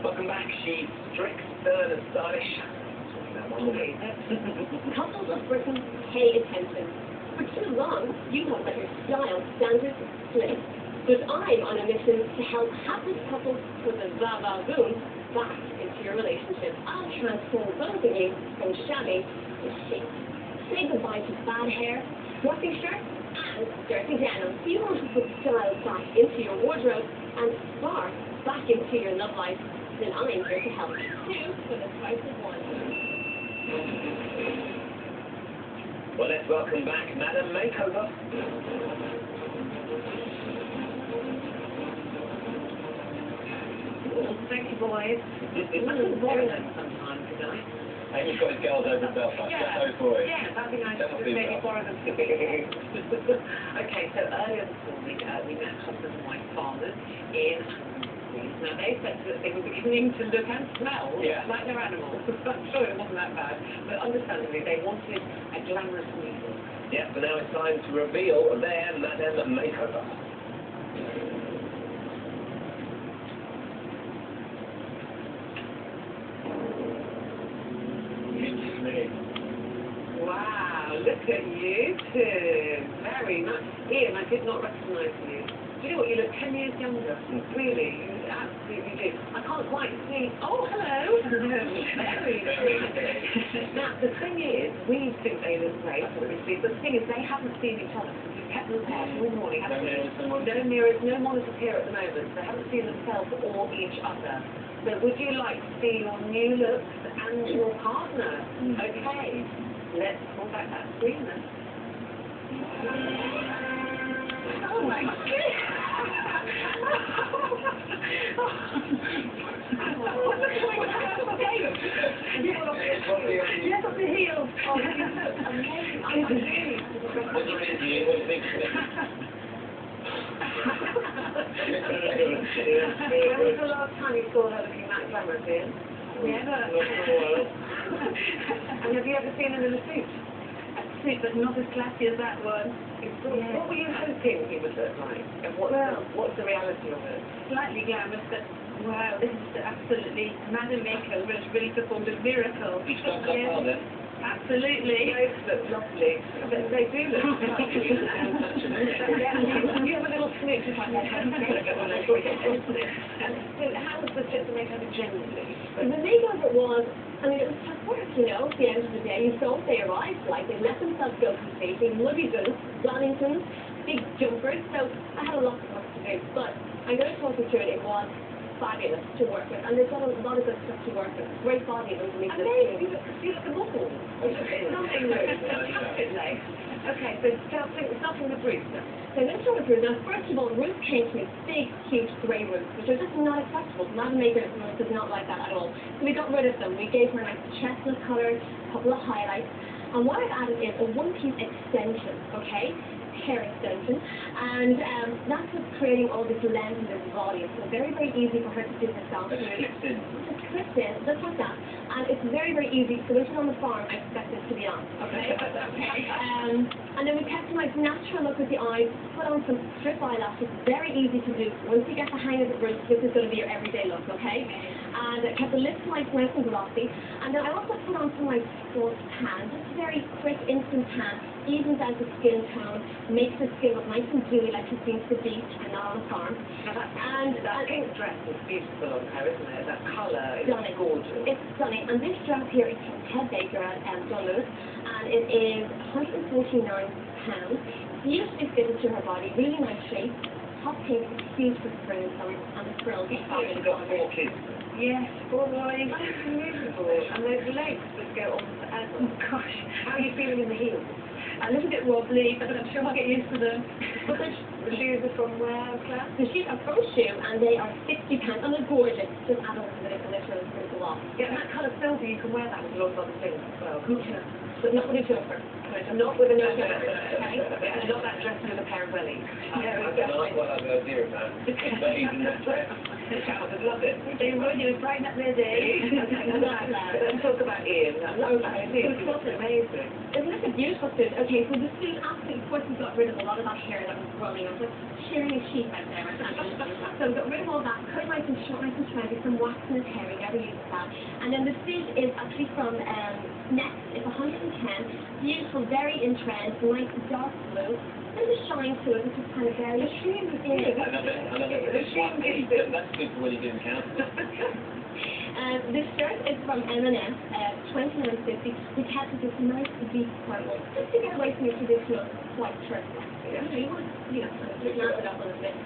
Welcome back. She's strict, stern, and stylish. Okay. Couples of Britain, pay attention. For too long, you have let your style standards slip. But I'm on a mission to help hapless couples put the va-va-boom back into your relationship. I'll transform both of you from shabby to chic. Say goodbye to bad hair, scruffy shirts, and dirty denim. You want to put style back into your wardrobe and spark back into your love life, then I'm here to help. Two for the price of one. Well, let's welcome back Madam Makeover. Thank you, boys. Very nice. Sometime today. Amy's got his girls over in Belfast. Get those boys. Yeah, that'd be nice That to would be maybe well. borrow them. Okay, so earlier this morning we met husband and wife farmers in Greece. Now they said that they were beginning to look and smell like their animals. I'm sure it wasn't that bad, but understandably they wanted a glamorous new look. Yeah, but now it's time to reveal their Madam Makeover. Wow, look at you two. Very nice. Ian, I did not recognise you. Do you know what? You look 10 years younger. Really, you absolutely do. I can't quite see. Oh, hello. Very good. Now, the thing is, we think they look great, obviously, but the thing is, they haven't seen each other because we've kept them apart all morning. No mirrors, no monitors here at the moment. They haven't seen themselves or each other. So would you like to see your new looks and your partner? Okay. Let's pull back that screen then. Oh my goodness! Yes, up the heels. Oh, amazing. I'm amazed. What do you think? What do you think? When was the last time you saw her looking that glamorous, Ian? Never. And have you ever seen him in a suit? A suit, but not as classy as that one. What were you hoping he would look like? And what's the reality of it? Slightly glamorous, but wow, this is absolutely Madam Makeover has really performed a miracle. You stuck up well then. Absolutely. Both look lovely. But they do look lovely. You have a little snitch if I may. So how was the trip to Makeover genuinely? The makeover was, I mean, it was tough work, you know, at the end of the day. You saw they arrived, like, they let themselves go completely, muddy boots, Doningtons, big jumpers, so I had a lot of work to do. But I'm going to talk you through it. It was fabulous to work with, and they've got a lot of good stuff to work with. Great body underneath the skin. You look a model. Something fantastically. Okay, so starting with Ruth then. So let's start with Ruth. Now, first of all, Ruth came to me big, huge grey roots, which are just not acceptable. Madam Maker does not like that at all. So we got rid of them. We gave her a nice chestnut colour, a couple of highlights, and what I've added is a one-piece extension, okay? Hair extension, and that's what's creating all this length in this body. So very, very easy for her to do herself. It just clips in. Just clips in, just like that. And it's very, very easy. So when she's on the farm, I expect this to be on. Okay? And then we kept a nice natural look with the eyes, put on some strip eyelashes, very easy to do. Once you get the hang of it, this is going to be your everyday look, okay? And I kept the lips nice and glossy. And then I also put on some like sports tan, just very quick, instant tan, evens out the skin tone, makes the skin look nice and dewy like she's been to the beach and not on a farm. That pink dress is beautiful on her, isn't it? That colour is stunning. Gorgeous. It's stunning. And this dress here is from Ted Baker at John Lewis, and it is £149. Beautifully fitted to her body, really nice shape. Hot pink, huge for spring and summer, and the frills. You've got 4 kids. Yes, 4 boys. That's beautiful. And those legs that go on forever. Oh gosh, How are you feeling in the heels? a little bit wobbly, but I'm sure I'll get used to them. But The shoes are from where, Claire? the shoes are pro shoe, and they are £60, and they're gorgeous. Just add on a bit of glitter and sprinkle off. Yeah, that colour silver, you can wear that with a lot of other things as well. But not with a jumper. Not with a no jumper, okay? And not that dress with a pair of wellies. I don't like what I've idea of that. Bellies in that dress. I would love it. They would, you brighten up their day. Let's talk about Ian. It's amazing. Isn't this a beautiful suit? Okay, so the suit absolutely, of course, we got rid of a lot of that hair that was growing. It was like shearing a sheep out there. So we got rid of all that, cut it nice and short, nice and trying to do some wax in his hair. He never uses that. And then the suit is actually from Next. It's 110. Beautiful, very in trend, light dark blue. There's a shine to it, which is kind of very... The sheen is Yeah. good. I love it. The sheen is That's that's good for when you're doing count. This shirt is from M&S, $29.50, which has this nice deep purple, just to get away from your traditional white shirt. Yeah. You want to, kind of snap it up a little bit.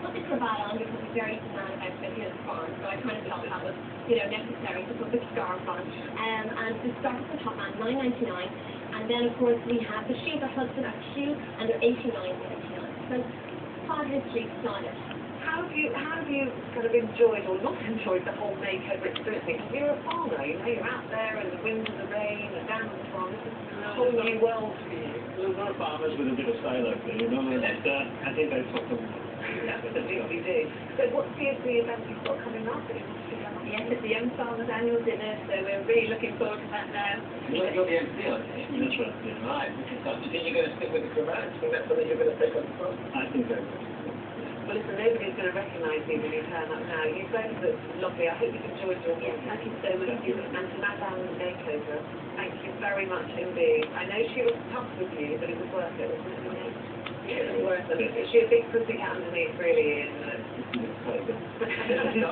Put the cravat on because it's very dramatic outfit here at the farm, so I kind of felt that was, necessary to put the scarf on. And the scarf at the top man, $9.99. And then, of course, we have the shoes that Hudson at Q, and they're $89.99. So, fabulously stylish. How have you kind of enjoyed or not enjoyed the whole makeover experience? Because you're a farmer, you're out there in the wind and the rain and down on the farm. This is a whole new world for you. Well, we're farmers with a bit of style over there, I think I talked about Absolutely do. So what's the event you've got coming up? Yes, it's the Young Farmers Annual Dinner, so we're really looking forward to that now. You're the MC on it. That's right, yeah. Right. You think you're going to stick with the cravat? You think that's something you're going to take on the front? I think I will. Well, listen, nobody's going to recognise you when you turn up now. You both look lovely. I hope you've enjoyed your Yes, thank you so much. Thank you. And to Madame Makeover, thank you very much indeed. I know she was tough with you, but it was worth it, wasn't it? Yeah, it was worth it. She's a big pussycat underneath, really, isn't it? And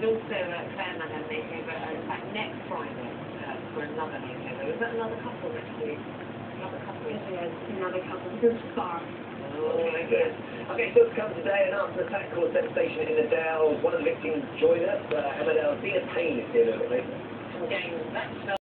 also Claire Madame Makeover, in fact, next Friday for another makeover. Is that another couple next week? Another couple? Yes, another couple. This is scarf. Oh, my goodness. Okay, so to come today and after the attack caused devastation in the Downs. One of the victims joined us, MLL. Thea Payne is here a little bit later. Games. That's